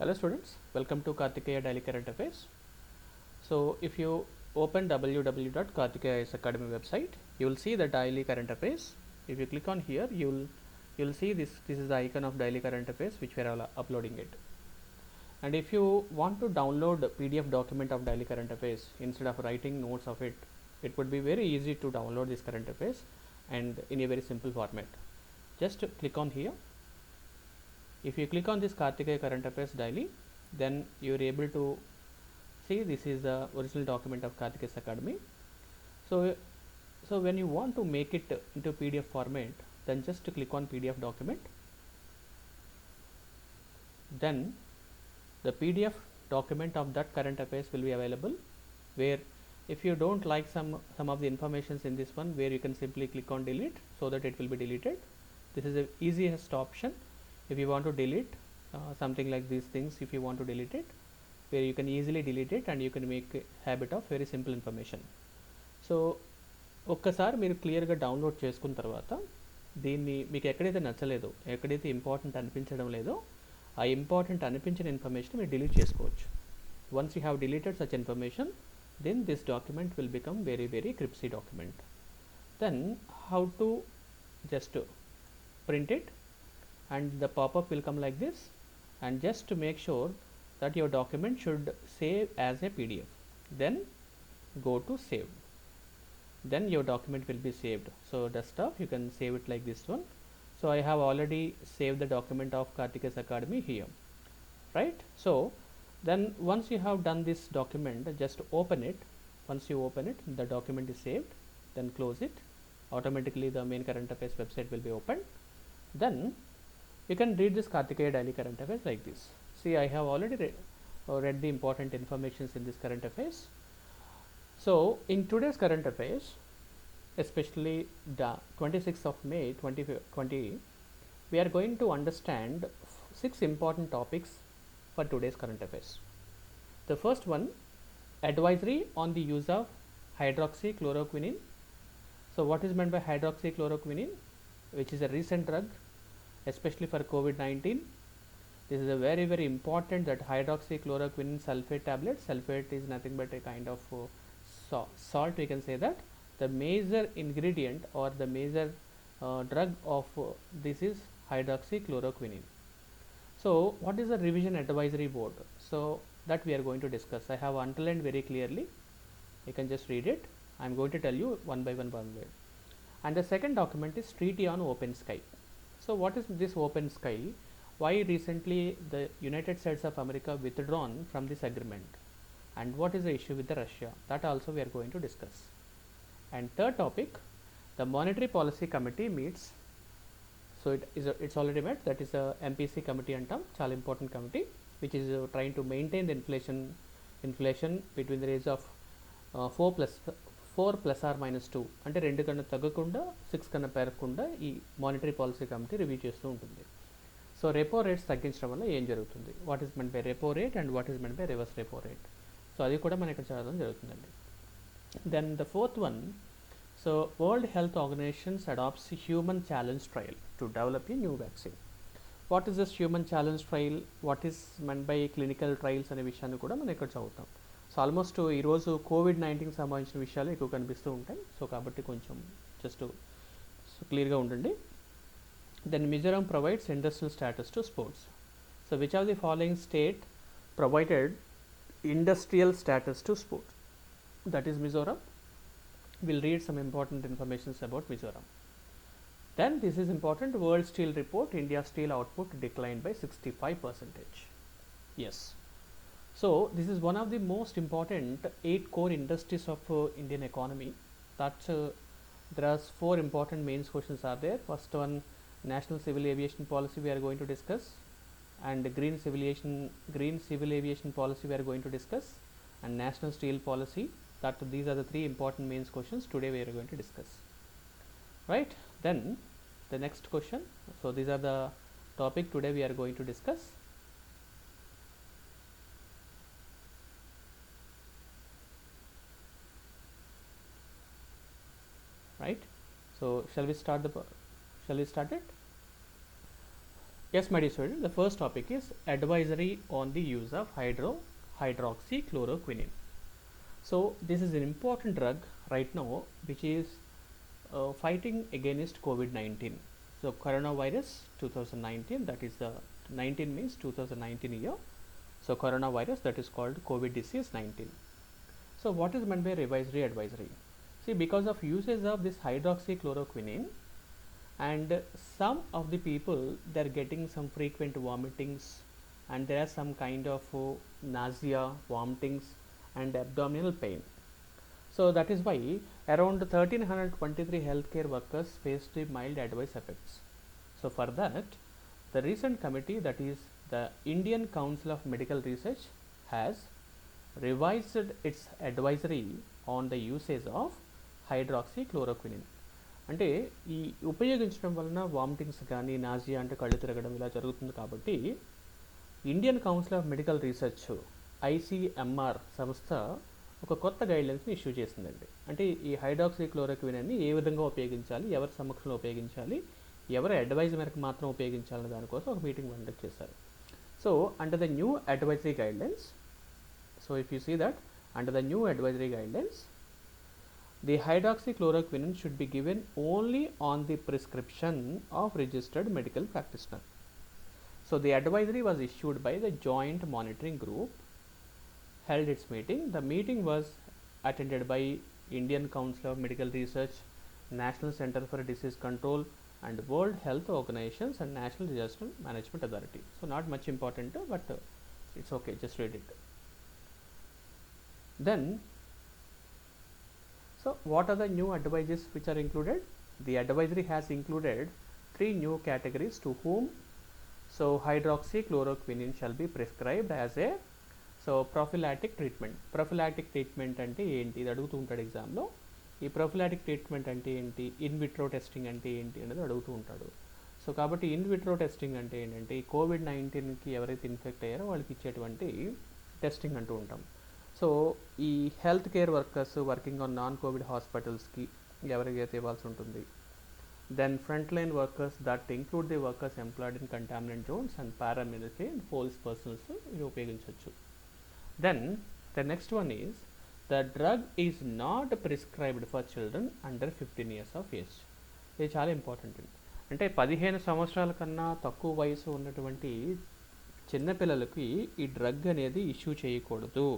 Hello students, welcome to Karthikeya Daily Current Affairs. So if you open www.Karthikeya IAS Academy website, you will see the daily current affairs. If you click on here, you'll see this is the icon of daily current affairs which we are uploading it. And if you want to download the PDF document of daily current affairs instead of writing notes of it, it would be very easy to download this current affairs and in a very simple format. Just click on here. If you click on this Karthikeya current affairs daily, then you are able to see this is the original document of Karthikeya Academy. So when you want to make it into PDF format, then just click on PDF document. Then the PDF document of that current affairs will be available, where if you don't like some of the informations in this one, where you can simply click on delete so that it will be deleted. This is the easiest option. If you want to delete something like these things, if you want to delete it, where you can easily delete it and you can make a habit of very simple information. So ఒక్కసారి మీరు క్లియర్గా download చేసుకున్న తర్వాత దీన్ని మీకు ఎక్కడైతే నచ్చలేదో, ఎక్కడైతే important అనిపించడం లేదో, ఆ ఇంపార్టెంట్ అనిపించిన ఇన్ఫర్మేషన్ మీరు డిలీట్ చేసుకోవచ్చు. Once you have deleted such information, then this document will become very crispy document. Then how to just print it, and the pop-up will come like this, and just to make sure that your document should save as a PDF, then go to save, then your document will be saved. So desktop, you can save it like this one. So I have already saved the document of Karthikeya Academy here, right? So then once you have done this document, just open it. Once you open it, the document is saved, then close it. Automatically the main current affairs website will be opened. Then you can read this Karthikeya daily current affairs like this. See, I have already read the important informations in this current affairs. So in today's current affairs, especially the 26th of May 2020, we are going to understand 6 important topics for today's current affairs. The first one, advisory on the use of hydroxychloroquine. So what is meant by hydroxychloroquine, which is a recent drug, especially for COVID-19. This is a very important, that hydroxychloroquine sulfate tablet. Sulfate is nothing but a kind of salt, we can say that. The major ingredient or the major drug of this is hydroxychloroquine. So what is the revision advisory board? So that we are going to discuss. I have underlined very clearly. You can just read it. I am going to tell you one by one. And the second document is Treaty on Open Sky. So what is this open sky? Why recently the United States of America withdrawn from this agreement? And what is the issue with the Russia? That also we are going to discuss. And third topic, the Monetary Policy Committee meets. So it's already met. That is a MPC committee antam, చాలా important committee, which is trying to maintain the inflation between the range of 4 plus or minus 2, అంటే 2 కన్నా తగ్గకుండా 6 కన్నా పెరగకుండా ఈ monetary policy committee review చేస్తూ ఉంటుంది. So repo rates తగ్గించడం వల్ల ఏం జరుగుతుంది, what is meant by repo rate and what is meant by reverse repo rate. So అది కూడా మనం ఇక్కడ చదవడం జరుగుతుందండి. Then the fourth one, so world health organisations adopts human challenge trial to develop a new vaccine. What is this human challenge trial, what is meant by clinical trials అనే విషయాన్ని కూడా మనం ఇక్కడ చదువుతాం. సో ఆల్మోస్ట్ ఈరోజు COVID-19 సంబంధించిన విషయాలు ఎక్కువ కనిపిస్తూ ఉంటాయి. సో కాబట్టి కొంచెం జస్ట్ క్లియర్గా ఉండండి. Then Mizoram provides industrial status to sports. So which of the following state provided industrial status to sports? That is Mizoram. We'll read some important information about Mizoram. Then this is important, World Steel Report, India steel output declined by 65%. Yes. So this is one of the most important 8 core industries of Indian economy. That there are 4 important main questions are there. First one, National Civil Aviation Policy we are going to discuss, and Green Civil Aviation Policy we are going to discuss, and National Steel Policy. That these are the 3 important main questions today we are going to discuss, right? Then the next question, so these are the topic today we are going to discuss. Right, so shall we start it? Yes, my dear student, the first topic is advisory on the use of hydroxychloroquine. So this is an important drug right now which is fighting against COVID-19. So coronavirus 2019, that is the 19 means 2019 year. So coronavirus, that is called COVID disease 19. So what is meant by advisory? See, because of usage of this hydroxychloroquine, and some of the people, they are getting some frequent vomitings, and there are some kind of nausea, vomitings and abdominal pain. So that is why around 1323 healthcare workers faced the mild adverse effects. So for that, the recent committee, that is the Indian Council of Medical Research, has revised its advisory on the usage of hydroxychloroquine. అంటే ఈ ఉపయోగించడం వలన vomitings కానీ nausea అంటే కళ్ళు తిరగడం ఇలా జరుగుతుంది కాబట్టి Indian council of medical research ICMR సంస్థ ఒక కొత్త గైడ్లైన్స్ని ఇష్యూ చేసిందండి. అంటే ఈ హైడ్రాక్సీక్లోరోక్విన్ అని ఏ విధంగా ఉపయోగించాలి, ఎవరి సమక్షంలో ఉపయోగించాలి, ఎవరి అడ్వైజ్ మేరకు మాత్రం ఉపయోగించాలనే దానికోసం ఒక మీటింగ్ కండక్ట్ చేశారు. So under the new advisory guidelines, so if you see that under the new advisory guidelines, the hydroxychloroquine should be given only on the prescription of registered medical practitioner. So the advisory was issued by the joint monitoring group, held its meeting. The meeting was attended by Indian Council of Medical Research, National Center for Disease Control and World Health Organizations and National Disaster Management Authority. So not much important, but it's okay, just read it. Then so what are the new advices which are included? The advisory has included 3 new categories to whom so hydroxychloroquine shall be prescribed as a prophylactic treatment. Prophylactic treatment ante enti idi adugutu untadu exam lo. Ee prophylactic treatment ante enti, in vitro testing ante enti anedi adugutu untadu. So kabatti in vitro testing ante entante COVID-19 ki evaraithe infect ayyaro valliki ichetuvanti testing antu untam. So ఈ health care workers working on non COVID హాస్పిటల్స్కి ఎవరికైతే ఇవ్వాల్సి ఉంటుంది. Then front line workers, that include the workers employed in contaminant zones and paramilitary and police persons ఇది ఉపయోగించవచ్చు. Then the next one is the drug is not prescribed for children under 15 years of age. ఇది చాలా important. అంటే 15 సంవత్సరాల కన్నా తక్కువ వయసు ఉన్నటువంటి చిన్నపిల్లలకి ఈ డ్రగ్ అనేది ఇష్యూ చేయకూడదు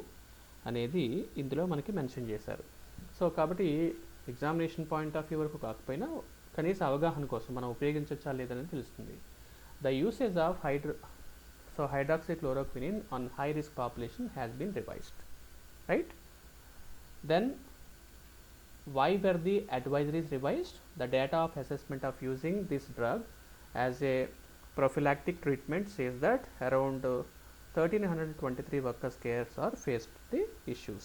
అనేది ఇందులో మనకి మెన్షన్ చేశారు. సో కాబట్టి ఎగ్జామినేషన్ పాయింట్ ఆఫ్ వ్యూ వరకు కాకపోయినా కనీస అవగాహన కోసం మనం ఉపయోగించవచ్చా లేదని తెలుస్తుంది. The usage of hydroxychloroquine on high risk population has been revised, right? Then why were the advisories revised? The data of assessment of using this drug as a prophylactic treatment says that around 1323 workers cares are faced the issues,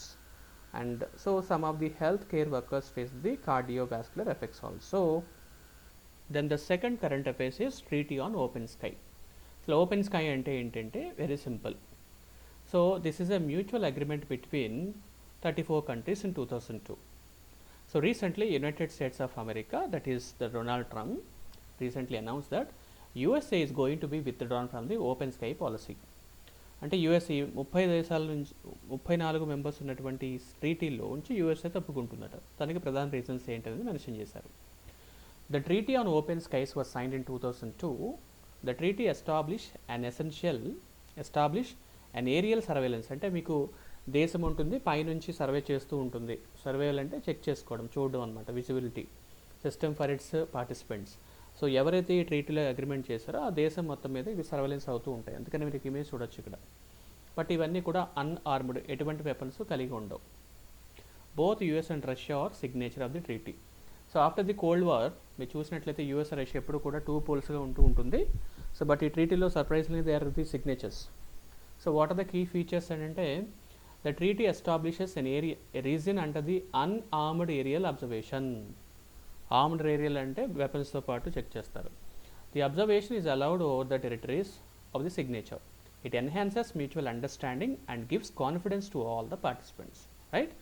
and so some of the health care workers face the cardiovascular effects also. Then the second current affairs is treaty on open sky. So open sky ante entante very simple. So this is a mutual agreement between 34 countries in 2002. So recently United States of America, that is the Donald Trump, recently announced that USA is going to be withdrawn from the open sky policy. అంటే USA 30 దేశాల నుంచి 34 members ఉన్నటువంటి ట్రీటీలో నుంచి USA తప్పుకుంటుందట. దానికి ప్రధాన reasons ఏంటనేది mention చేశారు. The treaty on open skies was signed in 2002. The treaty establish an aerial surveillance. అంటే మీకు దేశం ఉంటుంది, పైనుంచి సర్వే చేస్తూ ఉంటుంది. సర్వేల్ అంటే చెక్ చేసుకోవడం, చూడడం అనమాట, visibility system for it's participants. So ఎవరైతే ఈ ట్రీటీలో అగ్రిమెంట్ చేశారో ఆ దేశం మొత్తం మీద ఇవి సర్వేలెన్స్ అవుతూ ఉంటాయి. అందుకని మీరు ఇమేజ్ చూడొచ్చు ఇక్కడ. బట్ ఇవన్నీ కూడా అన్ఆర్మ్డ్, ఎటువంటి వెపన్స్ కలిగి ఉండవు. Both US and Russia are signature of the treaty. So after the cold war మీరు చూసినట్లయితే యూఎస్ రష్యా ఎప్పుడు కూడా 2 పోల్స్గా ఉంటూ ఉంటుంది. సో బట్ ఈ ట్రీటీలో surprisingly they are the signatures. So what are the key features అంటే the treaty establishes an region under the unarmed aerial observation. Armed aerial అంటే వెపన్స్తో పాటు చెక్ చేస్తారు. The observation is allowed over the territories of the signature. It enhances mutual understanding and gives confidence to all the participants, right?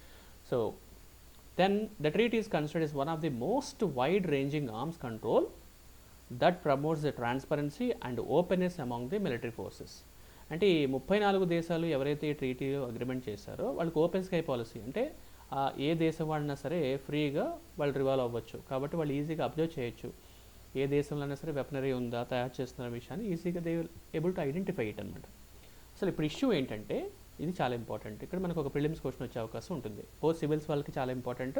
So then the treaty is considered as one of the most wide ranging arms control that promotes the transparency and openness among the military forces. అంటే ఈ 34 దేశాలు ఎవరైతే ఈ ట్రీటీలో agreement చేశారో వాళ్ళకి open sky policy, అంటే ఏ దేశం వాడినా సరే ఫ్రీగా వాళ్ళు రివాల్వ్ అవ్వచ్చు, కాబట్టి వాళ్ళు ఈజీగా అబ్జర్వ్ చేయొచ్చు ఏ దేశంలో అయినా సరే వెపనరీ ఉందా, తయారు చేస్తున్న విషయాన్ని ఈజీగా they will able to identify it అనమాట. అసలు ఇప్పుడు ఇష్యూ ఏంటంటే ఇది చాలా ఇంపార్టెంట్, ఇక్కడ మనకు ఒక ప్రిలిమ్స్ క్వశ్చన్ వచ్చే అవకాశం ఉంటుంది. పోస్ట్ సివిల్స్ వాళ్ళకి చాలా ఇంపార్టెంట్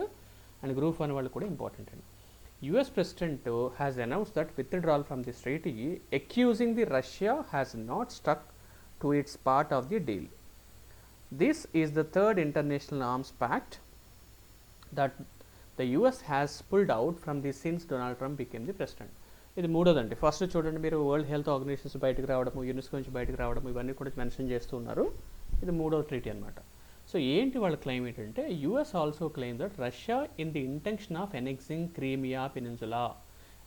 అండ్ గ్రూప్ 1 వాళ్ళకి కూడా ఇంపార్టెంట్ అండి. US President has announced that withdrawal from this treaty, accusing the Russia has not stuck to its part of the deal. This is the third international arms pact that the US has pulled out from this since Donald Trump became the president. ఇది మూడోదండి. First చూడండి మీరు world health organisations బయటకు రావడము, UNESCO నుంచి బయటకు రావడము, ఇవన్నీ కూడా మెన్షన్ చేస్తూ ఉన్నారు. ఇది మూడో ట్రీటీ అనమాట. సో ఏంటి వాళ్ళ క్లెయిమ్ ఏంటంటే US also claim that Russia in the intention of annexing Crimea peninsula.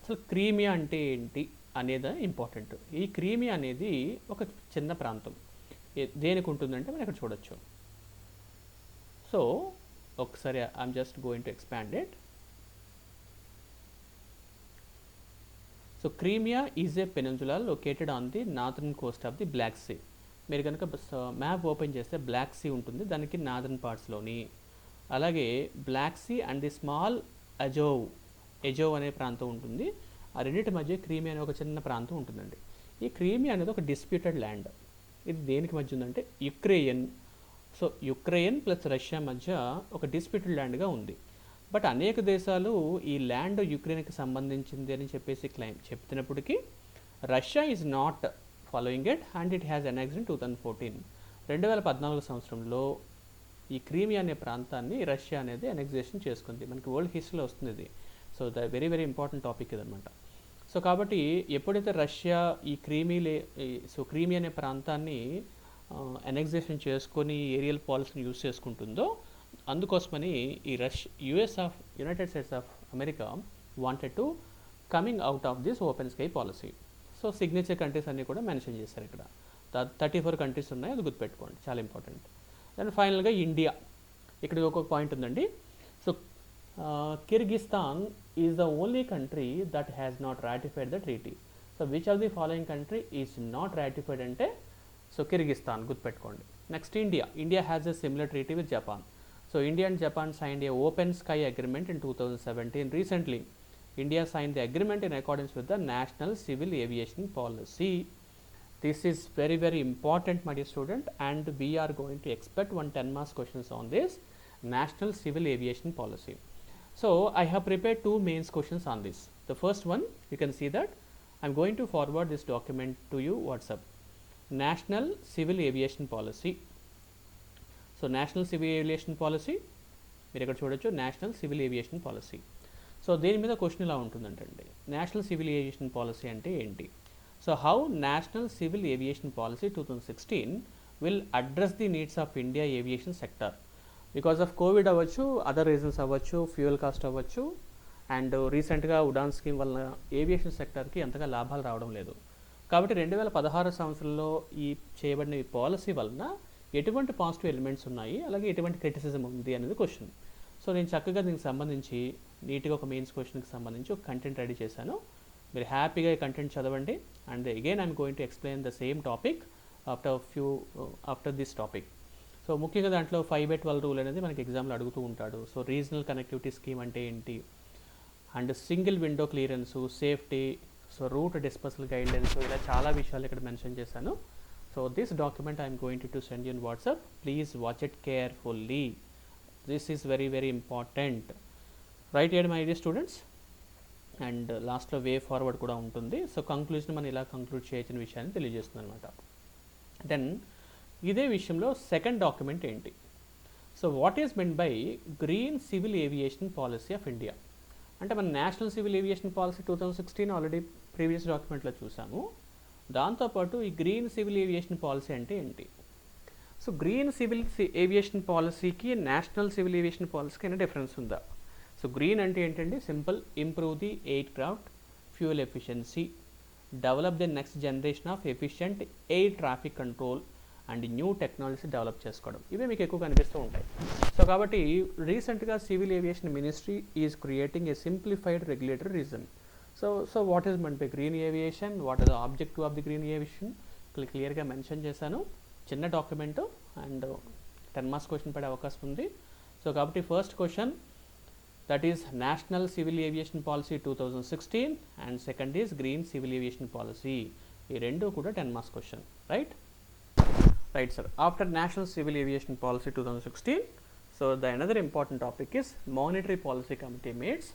అసలు క్రీమియా అంటే ఏంటి అనేది ఇంపార్టెంట్. ఈ క్రీమియా అనేది ఒక చిన్న ప్రాంతం, దేనికి ఉంటుందంటే మనం ఇక్కడ చూడొచ్చు. సో ఒకసారి I'm just going to expand it. So Crimea is a peninsula located on the northern coast of the Black Sea. మీరు కనుక మ్యాప్ ఓపెన్ చేస్తే బ్లాక్ సీ ఉంటుంది, దానికి నార్థర్న్ పార్ట్స్లోని. అలాగే Black Sea and the small Azov అనే ప్రాంతం ఉంటుంది. ఆ రెండింటి మధ్య క్రీమియా అనే ఒక చిన్న ప్రాంతం ఉంటుందండి. ఈ క్రీమియా అనేది ఒక డిస్ప్యూటెడ్ ల్యాండ్. ఇది దేనికి మధ్య ఉందంటే Ukraine. So Ukraine plus Russia మధ్య ఒక డిస్ప్యూటెడ్ ల్యాండ్గా ఉంది. బట్ అనేక దేశాలు ఈ ల్యాండ్ యుక్రెయిన్కి సంబంధించింది అని చెప్పేసి క్లెయిమ్ చెప్తున్నప్పటికీ Russia is not following it and it has annexed in 2014. 2014 సంవత్సరంలో ఈ క్రీమియా అనే ప్రాంతాన్ని రష్యా అనేది అనెక్సేషన్ చేసుకుంది. మనకి వరల్డ్ హిస్టరీలో వస్తుంది ఇది. So the very very important topic ఇదనమాట. సో కాబట్టి ఎప్పుడైతే రష్యా ఈ క్రీమియా అనే ప్రాంతాన్ని అనెక్సేషన్ చేసుకొని ఏరియల్ పాలసీని యూజ్ చేసుకుంటుందో అందుకోసమని ఈ United states of America wanted to coming out of this open sky policy. So signature countries అన్నీ కూడా మెన్షన్ చేశారు ఇక్కడ. 34 కంట్రీస్ ఉన్నాయి, అది గుర్తుపెట్టుకోండి, చాలా ఇంపార్టెంట్. దెన్ ఫైనల్గా ఇండియా. ఇక్కడ ఒక పాయింట్ ఉందండి. So Kyrgyzstan is the only country that has not ratified the treaty. So which of the following country is not ratified అంటే సో కిర్గిస్తాన్ గుర్తుపెట్టుకోండి. Next India has a similar treaty with Japan. So India and Japan signed a open sky agreement in 2017. Recently, India signed the agreement in accordance with the National Civil Aviation Policy. This is very very important, my dear student, and we are going to expect 10 marks questions on this National Civil Aviation Policy. So I have prepared 2 mains questions on this. The first one, you can see that I am going to forward this document to you WhatsApp. National Civil Aviation Policy. So National Civil Aviation Policy మీరు ఇక్కడ చూడొచ్చు, national civil aviation policy. So దీని మీద question ఇలా ఉంటుందంటండి, national civil aviation policy అంటే ఏంటి. So how national civil aviation policy 2016 will address the needs of India aviation sector. Because of Covid అవ్వచ్చు, other reasons అవ్వచ్చు, ఫ్యూయల్ కాస్ట్ అవ్వచ్చు, and రీసెంట్గా Udaan scheme వల్ల ఏవియేషన్ సెక్టర్కి అంతగా లాభాలు రావడం లేదు. కాబట్టి 2016 సంవత్సరంలో ఈ చేయబడిన ఈ పాలసీ వలన ఎటువంటి పాజిటివ్ ఎలిమెంట్స్ ఉన్నాయి, అలాగే ఎటువంటి క్రిటిసిజం ఉంది అనేది క్వశ్చన్. సో నేను చక్కగా దీనికి సంబంధించి నీట్గా ఒక మెయిన్స్ క్వశ్చన్కి సంబంధించి ఒక కంటెంట్ రెడీ చేశాను. మీరు హ్యాపీగా ఈ కంటెంట్ చదవండి. And again I'm going to explain the same topic after this topic. So ముఖ్యంగా దాంట్లో 5/12 రూల్ అనేది మనకి ఎగ్జామ్లో అడుగుతూ ఉంటాడు. సో రీజనల్ కనెక్టివిటీ స్కీమ్ అంటే ఏంటి, and single window clearance, safety, so root dispersal guidelines, ఇలా చాలా విషయాలు ఇక్కడ మెన్షన్ చేశాను. So this document I am going to send you in WhatsApp. Please watch it carefully. This is very very important. Right here my dear students. And లాస్ట్లో way forward కూడా ఉంటుంది. So conclusion మనం ఇలా conclude చేయొచ్చిన విషయాన్ని తెలియజేస్తుంది అనమాట. Then ఇదే విషయంలో సెకండ్ డాక్యుమెంట్ ఏంటి. So what is meant by green civil aviation policy of India. అంటే మన national civil aviation policy 2016 already previous డాక్యుమెంట్లో చూసాము. దాంతోపాటు ఈ గ్రీన్ సివిల్ ఏవియేషన్ పాలసీ అంటే ఏంటి. సో గ్రీన్ సివిల్ ఏవియేషన్ పాలసీకి నేషనల్ సివిల్ ఏవియేషన్ పాలసీకి అయినా డిఫరెన్స్ ఉందా. సో గ్రీన్ అంటే ఏంటంటే simple, improve the aircraft fuel efficiency, develop the next generation of efficient air traffic control and new technology develop చేసుకోవడం, ఇవే మీకు ఎక్కువ కనిపిస్తూ ఉంటాయి. సో కాబట్టి రీసెంట్గా civil aviation ministry is creating a simplified regulatory regime. So what is meant by green aviation, what are the objective of the green aviation క్లియర్గా mention చేశాను. చిన్న డాక్యుమెంట్ అండ్ 10 మార్క్స్ క్వశ్చన్ పడే అవకాశం ఉంది. సో కాబట్టి first question that is national civil aviation policy 2016 and second is green civil aviation policy. ఈ రెండు కూడా 10 marks question. Right sir. After national civil aviation policy 2016, so the another important topic is monetary policy committee meets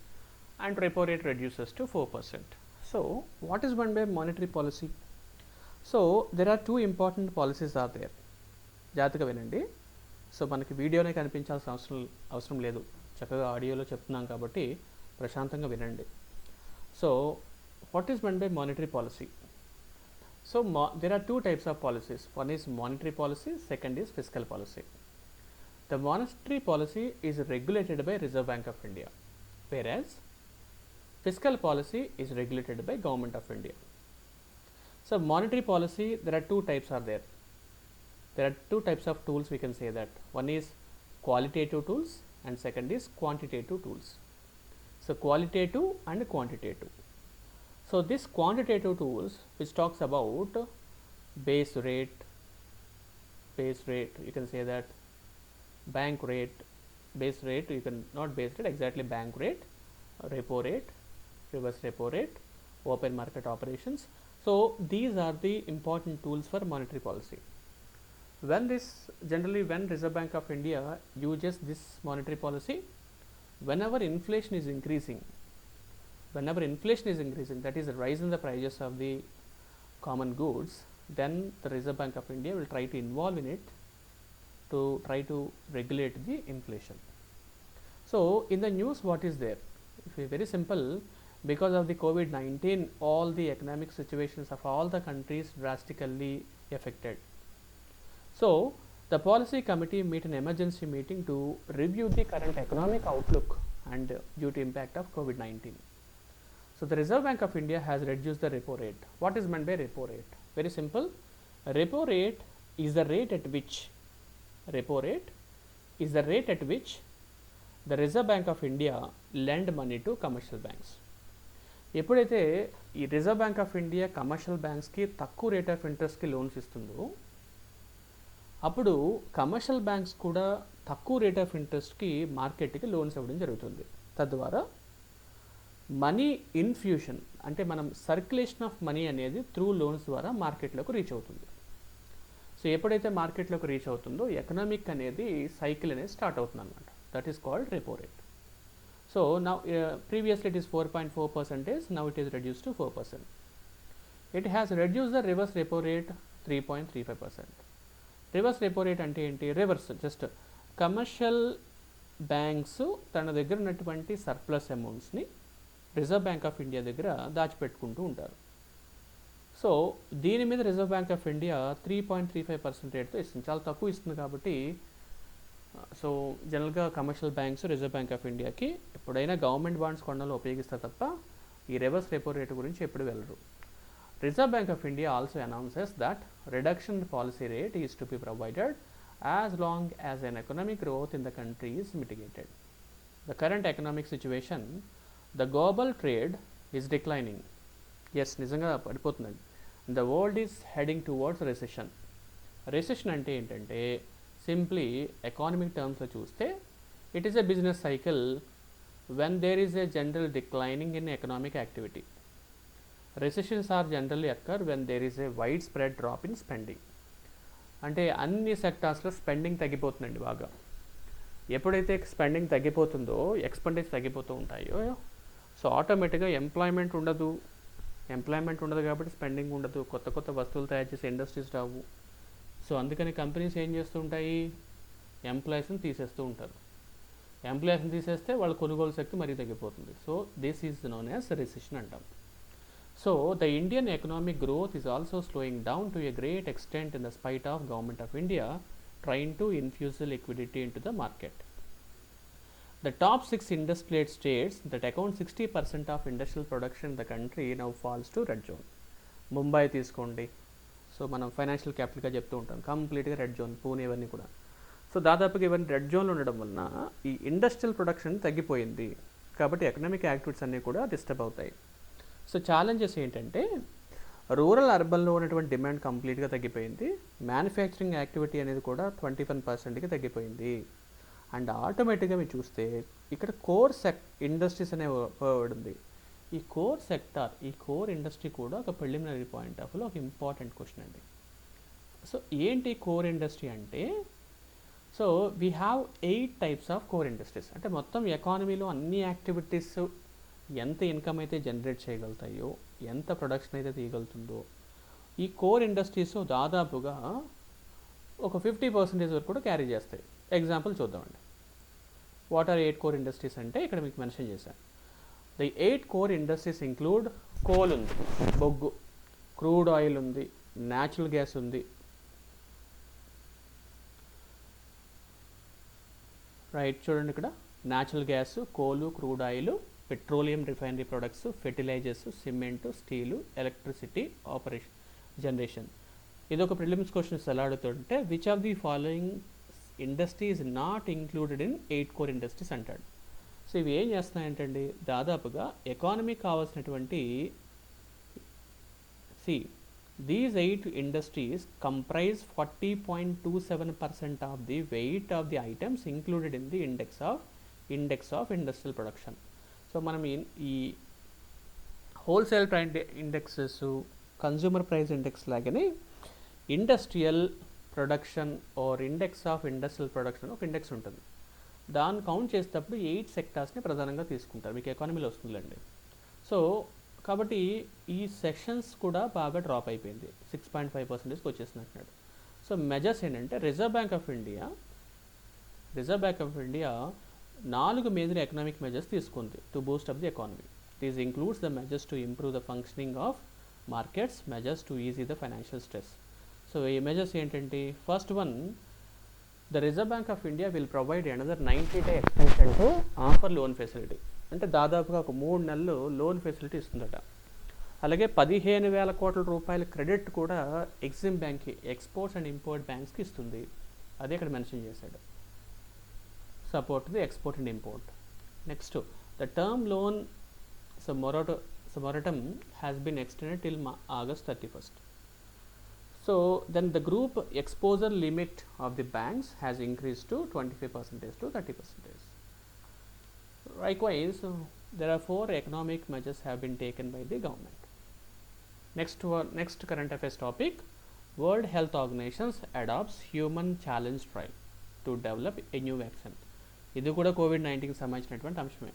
and repo rate reduces to 4%. So what is meant by monetary policy? So there are two important policies are there. జాగ్రత్తగా వినండి. So మనకి వీడియోనే కనిపించాల్సిన అవసరం లేదు, చక్కగా ఆడియోలో చెప్తున్నాం కాబట్టి ప్రశాంతంగా వినండి. So what is meant by monetary policy? So there are two types of policies. One is monetary policy, second is fiscal policy. The monetary policy is regulated by Reserve Bank of India, whereas fiscal policy is regulated by Government of India. So monetary policy, there are two types are there. There are two types of tools, we can say that. One is qualitative tools and second is quantitative tools. So qualitative and quantitative. So this quantitative tools which talks about base rate, you can say that bank rate, base rate, you can not base rate, exactly bank rate, repo rate, reverse repo rate, open market operations. So these are the important tools for monetary policy. When Reserve Bank of India uses this monetary policy, whenever inflation is increasing, that is a rise in the prices of the common goods, then the Reserve Bank of India will try to involve in it to try to regulate the inflation. So in the news what is there? Very simple, because of the COVID-19 all the economic situations of all the countries drastically affected. So the policy committee meet an emergency meeting to review the current economic outlook and due to impact of COVID-19. So the Reserve Bank of India has reduced the repo rate. What is meant by repo rate? Very simple. Repo rate is the rate at which the Reserve Bank of India lend money to commercial banks. ఎప్పుడైతే ఈ Reserve Bank of India commercial బ్యాంక్స్కి తక్కువ rate of ఇంట్రెస్ట్కి loans ఇస్తుందో, అప్పుడు commercial banks కూడా తక్కువ rate of ఇంట్రెస్ట్కి మార్కెట్కి loans ఇవ్వడం జరుగుతుంది. తద్వారా మనీ ఇన్ఫ్యూషన్ అంటే మనం సర్క్యులేషన్ ఆఫ్ మనీ అనేది త్రూ లోన్స్ ద్వారా మార్కెట్లోకి రీచ్ అవుతుంది. సో ఎప్పుడైతే మార్కెట్లోకి రీచ్ అవుతుందో ఎకనామిక్ అనేది సైకిల్ అనేది స్టార్ట్ అవుతుంది అనమాట. That is called repo rate. So now previously it is 4.4%, now it is reduced to 4%. It has reduce the reverse repo rate 3.35%. Reverse repo rate అంటే ఏంటి? రివర్స్ జస్ట్ కమర్షియల్ బ్యాంక్స్ తన దగ్గర ఉన్నటువంటి surplus అమౌంట్స్ని Reserve Bank of India దగ్గర దాచిపెట్టుకుంటూ ఉంటారు. సో దీని మీద రిజర్వ్ బ్యాంక్ ఆఫ్ ఇండియా 3.35% రేట్తో ఇస్తుంది, చాలా తక్కువ ఇస్తుంది. కాబట్టి సో జనరల్గా commercial banks Reserve Bank of ఇండియాకి ఎప్పుడైనా గవర్నమెంట్ బాండ్స్ కొనడంలో ఉపయోగిస్తారు తప్ప ఈ రివర్స్ రెపో రేటు గురించి ఎప్పుడు వెళ్ళరు. Reserve Bank of India also announces that reduction policy rate is to be provided as long as an economic growth in the country is mitigated. The current economic situation, the global trade is declining. Yes, నిజంగా పడిపోతుందండి. The world is heading towards recession. Recession అంటే ఏంటంటే simply economic టర్మ్స్లో చూస్తే it is a business cycle when there is a general declining in economic activity. Recessions are generally occur when there is a widespread drop in spending. అంటే అన్ని సెక్టార్స్లో spending తగ్గిపోతుందండి బాగా. ఎప్పుడైతే spending తగ్గిపోతుందో expenditure తగ్గిపోతూ ఉంటాయో so ఆటోమేటిక్గా employment ఉండదు కాబట్టి spending ఉండదు, కొత్త కొత్త వస్తువులు తయారు చేసే ఇండస్ట్రీస్ రావు. సో అందుకని కంపెనీస్ ఏం చేస్తూ ఉంటాయి? ఎంప్లాయీస్ని తీసేస్తూ ఉంటారు. ఎంప్లాయీస్ని తీసేస్తే వాళ్ళ కొనుగోలు శక్తి మరీ తగ్గిపోతుంది. So this is known as recession అంటాం. So the Indian economic growth is also slowing down to a great extent in the spite of Government of India trying to infuse liquidity into the market. The top 6 industrial states that account 60% of industrial production in the country now falls to red zone. Mumbai తీసుకోండి, so మనం financial క్యాపిటల్గా చెప్తూ ఉంటాం, కంప్లీట్గా red zone. Pune ఇవన్నీ కూడా. So దాదాపుగా ఇవన్నీ రెడ్ జోన్లో ఉండడం వలన ఈ ఇండస్ట్రియల్ ప్రొడక్షన్ తగ్గిపోయింది కాబట్టి ఎకనామిక్ యాక్టివిటీస్ అన్నీ కూడా డిస్టర్బ్ అవుతాయి. సో ఛాలెంజెస్ ఏంటంటే రూరల్ అర్బన్లో ఉన్నటువంటి డిమాండ్ కంప్లీట్గా తగ్గిపోయింది, మ్యానుఫ్యాక్చరింగ్ యాక్టివిటీ అనేది కూడా 21%కి తగ్గిపోయింది. అండ్ ఆటోమేటిక్గా మీరు చూస్తే ఇక్కడ కోర్ ఇండస్ట్రీస్ అనే వర్డ్ ఉంది. ఈ కోర్ ఇండస్ట్రీ కూడా ఒక ప్రిలిమినరీ పాయింట్ ఆఫ్ వ్యూలో ఒక ఇంపార్టెంట్ క్వశ్చన్ అండి. సో ఏంటి కోర్ ఇండస్ట్రీ అంటే, so we have 8 types of core industries. అంటే మొత్తం ఎకానమీలో అన్ని యాక్టివిటీస్ ఎంత ఇన్కమ్ అయితే జనరేట్ చేయగలుగుతాయో, ఎంత ప్రొడక్షన్ అయితే తీయగలుగుతుందో, ఈ కోర్ ఇండస్ట్రీస్ దాదాపుగా ఒక 50% వరకు కూడా క్యారీ చేస్తాయి. ఎగ్జాంపుల్ చూద్దామండి. వాట్ ఆర్ 8 కోర్ ఇండస్ట్రీస్ అంటే ఇక్కడ మీకు మెన్షన్ చేశాను. The 8 core industries include coal ఉంది, బొగ్గు, క్రూడ్ ఆయిల్ ఉంది, న్యాచురల్ గ్యాస్ ఉంది, రైట్ చూడండి ఇక్కడ natural gas, coal, crude oil, petroleum refinery products, fertilisers, cement, steel, electricity, operation generation. ఇది ఒక ప్రిలిమ్స్ క్వశ్చన్స్ ఎలా అడుగుతుంటే which of the following industry is not included in 8 core industries అంటాడు. So ఇవి ఏం చేస్తున్నాయంటండి, దాదాపుగా ఎకానమీకి కావాల్సినటువంటి these 8 industries comprise 40.27% of the weight of the items included in the index of industrial production. So మనం ఈ wholesale price indexes, consumer price index లాగానే industrial production or index of industrial production ఒక index ఉంటుంది. దాన్ని count చేసేటప్పుడు 8 సెక్టార్స్ని ప్రధానంగా తీసుకుంటారు. మీకు ఎకానమీలో వస్తుందండి. సో కాబట్టి ఈ సెక్షన్స్ కూడా బాగా డ్రాప్ అయిపోయింది, 6.5%కి వచ్చేసింది అంటున్నాడు. సో మెజర్స్ ఏంటంటే Reserve Bank of India 4 major economic measures తీసుకుంది to boost up the economy. These includes the measures to improve the functioning of markets, measures to ease the financial stress. So ఈ measures ఏంటంటే, first one, the Reserve Bank of India will provide another 90-day extension to offer loan facility. అంటే దాదాపుగా ఒక 3 నెలలు loan facility ఇస్తుందట. అలాగే 15,000 కోట్ల రూపాయల credit కూడా ఎగ్జిమ్ బ్యాంక్కి, ఎక్స్పోర్ట్స్ అండ్ ఇంపోర్ట్ బ్యాంక్స్కి ఇస్తుంది. అదే ఇక్కడ మెన్షన్ చేశాడు, support the export and import. Next, the term loan moratorium has been extended till August 31st. So then the group exposure limit of the banks has increased to 25% to 30%. Likewise, there are 4 economic measures have been taken by the government. Next current affairs topic, World Health Organization adopts human challenge trial to develop a new vaccine. ఇది కూడా COVID-19కి సంబంధించినటువంటి అంశమే.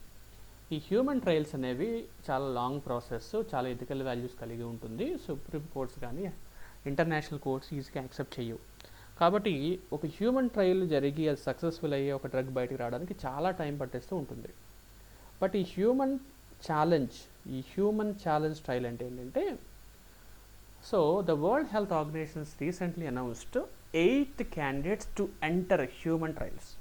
ఈ human trials అనేవి చాలా long process, చాలా ethical values కలిగి ఉంటుంది. సుప్రీం కోర్ట్స్ కానీ ఇంటర్నేషనల్ కోర్ట్స్ ఈజీగా యాక్సెప్ట్ చేయవు. కాబట్టి ఒక హ్యూమన్ ట్రయల్ జరిగి అది సక్సెస్ఫుల్ అయ్యి ఒక డ్రగ్ బయటకు రావడానికి చాలా టైం పట్టేస్తూ ఉంటుంది. బట్ ఈ హ్యూమన్ ఛాలెంజ్ ట్రయల్ అంటే ఏంటంటే, so the world health organisations recently announced 8 candidates to enter human trials.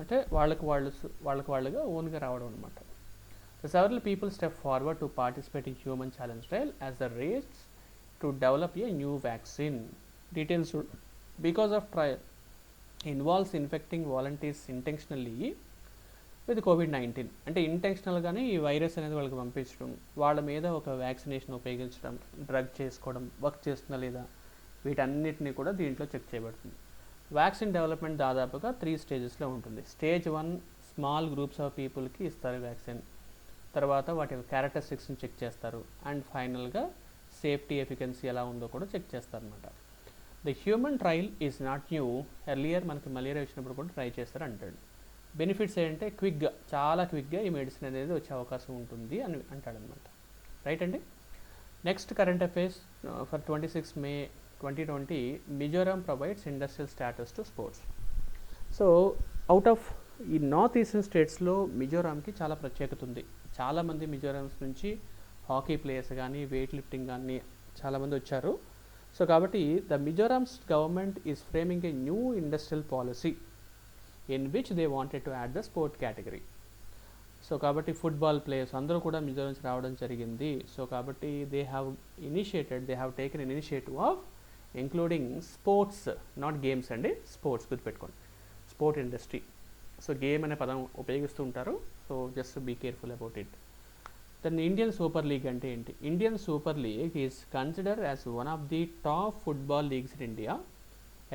అంటే వాళ్ళుగా ఓన్గా రావడం అనమాట. So several people step forward to participate in human challenge trial as the race to develop a new vaccine. Details because of trial involves infecting volunteers intentionally with COVID-19. అంటే ఇంటెన్షనల్గానే ఈ virus అనేది వాళ్ళకి పంపించడం, వాళ్ళ మీద ఒక వ్యాక్సినేషన్ ఉపయోగించడం, drug చేసుకోవడం, వర్క్ చేస్తుందా లేదా, వీటన్నిటిని కూడా దీంట్లో చెక్ చేయబడుతుంది. వ్యాక్సిన్ డెవలప్మెంట్ దాదాపుగా 3 స్టేజెస్లో ఉంటుంది. స్టేజ్ 1, స్మాల్ గ్రూప్స్ ఆఫ్ పీపుల్కి ఇస్తారు వ్యాక్సిన్. తర్వాత వాటి యొక్క క్యారెక్టరిస్టిక్స్ని చెక్ చేస్తారు. అండ్ ఫైనల్గా సేఫ్టీ, ఎఫికన్సీ ఎలా ఉందో కూడా చెక్ చేస్తారనమాట. The human trial is not new. Earlier మనకి మలేరియా వచ్చినప్పుడు కూడా ట్రై చేస్తారు అంటాడు. బెనిఫిట్స్ ఏంటంటే చాలా క్విక్గా ఈ మెడిసిన్ అనేది వచ్చే అవకాశం ఉంటుంది అని అంటాడనమాట. రైట్ అండి. Next current affairs for 26 May 2020, Mizoram provides industrial status to sports. So out of ఈ నార్త్ ఈస్టర్న్ స్టేట్స్లో మిజోరాంకి చాలా ప్రత్యేకత ఉంది. చాలామంది మిజోరామ్స్ నుంచి హాకీ ప్లేయర్స్ కానీ, వెయిట్ లిఫ్టింగ్ కానీ చాలామంది వచ్చారు. సో కాబట్టి the Mizoram's government is framing a new industrial policy in which they wanted to add the sport category. So కాబట్టి ఫుట్బాల్ ప్లేయర్స్ అందరూ కూడా మిజోరామ్స్ రావడం జరిగింది. సో కాబట్టి they have taken an initiative of including sports, not games అండి, sports గుర్తుపెట్టుకోండి, sport industry. So game అనే పదం ఉపయోగిస్తూ ఉంటారు. So just be careful about it. Then Indian Super League అంటే ఏంటి? Indian Super League is consider as one of the top football leagues in India.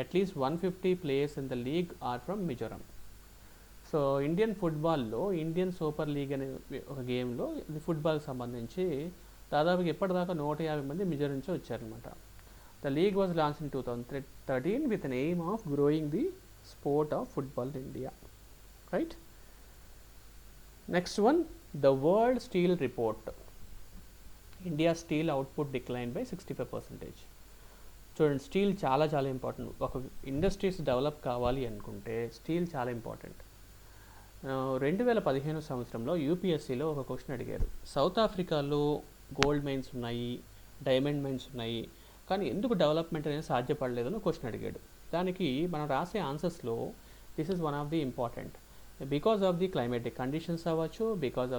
At least 150 players in the league are from Mizoram. So Indian ఫుట్బాల్లో Indian Super League అనే ఒక గేమ్లో ఇది ఫుట్బాల్కి సంబంధించి దాదాపుగా ఇప్పటిదాకా 150 మంది మిజోరం నుంచి వచ్చారనమాట. The league was launch in 2013 with an aim of growing the sport of football in India, right? Next one, the World Steel Report. India's steel output declined by 65%. చూడండి, స్టీల్ చాలా చాలా ఇంపార్టెంట్. ఒక ఇండస్ట్రీస్ డెవలప్ కావాలి అనుకుంటే steel చాలా important. 2015 సంవత్సరంలో యూపీఎస్సీలో ఒక question అడిగారు. సౌత్ ఆఫ్రికాలో గోల్డ్ మైన్స్ ఉన్నాయి, డైమండ్ మైన్స్ ఉన్నాయి, కానీ ఎందుకు డెవలప్మెంట్ అనేది సాధ్యపడలేదని క్వశ్చన్ అడిగాడు. దానికి మనం రాసే ఆన్సర్స్లో this is one of the important. Because of the climatic conditions అవ్వచ్చు, because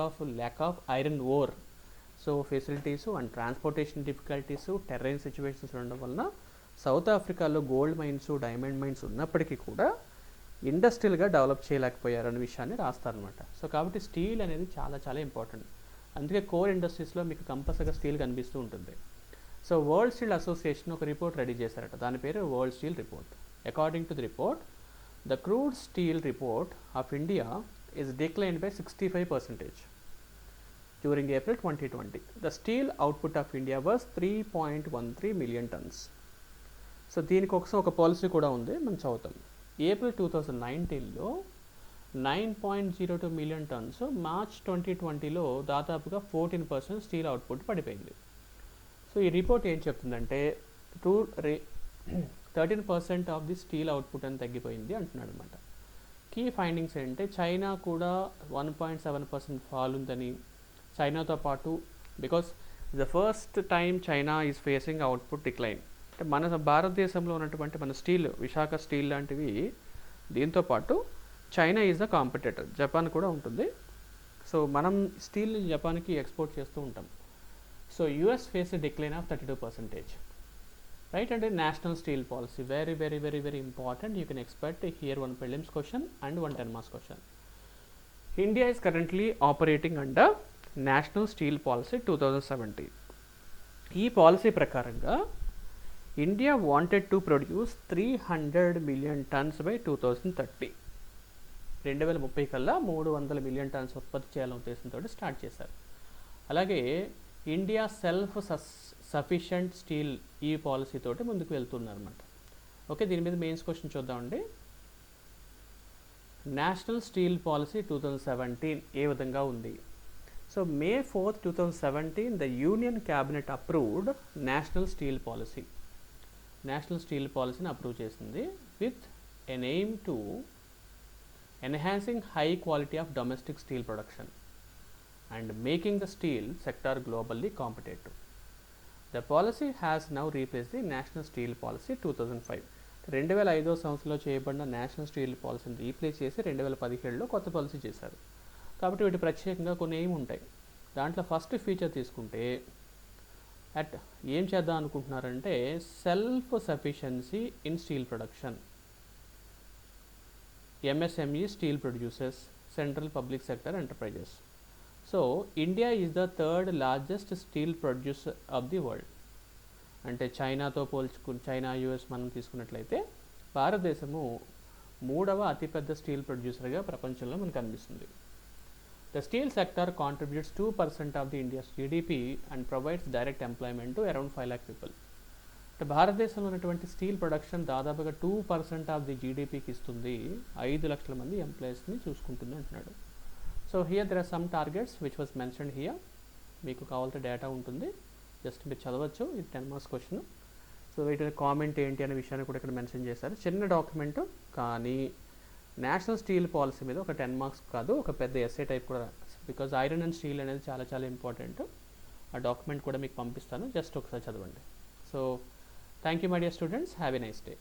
of lack of iron ore, so facilities and transportation difficulties, terrain situations ఉండడం వలన సౌత్ ఆఫ్రికాలో గోల్డ్ మైన్స్, డైమండ్ మైన్స్ ఉన్నప్పటికీ కూడా ఇండస్ట్రియల్గా డెవలప్ చేయలేకపోయారు అనే విషయాన్ని రాస్తారనమాట. సో కాబట్టి స్టీల్ అనేది చాలా చాలా ఇంపార్టెంట్. అందుకే కోర్ ఇండస్ట్రీస్లో మీకు కంపల్సరీగా స్టీల్ కనిపిస్తూ ఉంటుంది. సో వరల్డ్ స్టీల్ అసోసియేషన్ ఒక రిపోర్ట్ రెడీ చేశారట, దాని పేరు world steel report. According to the report, the crude steel report of India is declined by 65% during April 2020. The steel output of India was 3.13 million tons. So దీనికోసం ఒక policy కూడా ఉంది, మనం చదువుతాం. ఏప్రిల్ 2019లో 9.02 మిలియన్ టన్స్, మార్చ్ 2020లో దాదాపుగా 14% steel output పడిపోయింది. So ఈ report ఏం చెప్తుందంటే 13% ఆఫ్ ది స్టీల్ అవుట్పుట్ అని తగ్గిపోయింది అంటున్నాడు అనమాట. కీ ఫైండింగ్స్ ఏంటంటే చైనా కూడా 1.7% ఫాల్ ఉందని, చైనాతో పాటు because the first time China is facing output decline. అంటే మన భారతదేశంలో ఉన్నటువంటి మన స్టీల్, విశాఖ స్టీల్ లాంటివి, దీంతోపాటు China is the competitor, Japan కూడా ఉంటుంది. సో మనం స్టీల్ జపాన్కి ఎక్స్పోర్ట్ చేస్తూ ఉంటాం. So US face decline of 32%, right? అంటే national steel policy very very very very important. You can expect here one prelims question and one 10 marks question. India is currently operating under national steel policy 2017. ఈ policy ప్రకారంగా India wanted to produce 300 million tons by 2030. 2030 కల్లా 300 million turns ఉత్పత్తి చేయాలనే ఉద్దేశంతో start చేశారు. అలాగే India self sufficient steel ఈ policy తోటి ముందుకు వెళ్తున్నారు అనమాట. ఓకే, దీని మీద మెయిన్స్ క్వశ్చన్ చూద్దామండి. నేషనల్ స్టీల్ పాలసీ 2017 ఏ విధంగా ఉంది? So May 4, 2017 the union cabinet approved national steel policy. National steel పాలసీని అప్రూవ్ చేసింది with an aim to enhancing high quality of domestic steel production and making the steel sector globally competitive. The policy has now replaced the National Steel Policy 2005. 2005 సంవత్సరంలో చేయబడిన national steel పాలసీని replace చేసి 2017లో కొత్త policy చేశారు. కాబట్టి వీటి ప్రత్యేకంగా కొన్ని ఏమి ఉంటాయి. దాంట్లో ఫస్ట్ ఫీచర్ తీసుకుంటే ఏం చేద్దాం అనుకుంటున్నారంటే self sufficiency in steel production. MSME steel producers, central public sector enterprises. So India is the third largest steel producer of the world. అంటే చైనాతో చైనా యూఎస్ మనం తీసుకున్నట్లయితే భారతదేశము 3వ అతిపెద్ద స్టీల్ ప్రొడ్యూసర్గా ప్రపంచంలో మనకు కనిపిస్తుంది. The steel sector contributes 2% of the India's GDP and provides direct employment to around 5 lakh people. అంటే భారతదేశంలో ఉన్నటువంటి స్టీల్ ప్రొడక్షన్ దాదాపుగా 2% ఆఫ్ ది జీడిపికి ఇస్తుంది, 5 లక్షల మంది ఎంప్లాయీస్ని చూసుకుంటుంది అంటున్నాడు. So here there are some targets which was mentioned here. మీకు కావాల్సిన డేటా ఉంటుంది, జస్ట్ మీరు చదవచ్చు. ఇది 10 మార్క్స్ క్వశ్చన్. సో వీటి కామెంట్ ఏంటి అనే విషయాన్ని కూడా ఇక్కడ మెన్షన్ చేశారు. చిన్న డాక్యుమెంట్, కానీ నేషనల్ స్టీల్ పాలసీ మీద ఒక 10 మార్క్స్ కాదు, ఒక పెద్ద ఎస్ఏ టైప్ కూడా, బికాజ్ ఐరన్ అండ్ స్టీల్ అనేది చాలా చాలా ఇంపార్టెంట్. ఆ డాక్యుమెంట్ కూడా మీకు పంపిస్తాను, జస్ట్ ఒకసారి చదవండి. So thank you my dear students, have a nice day.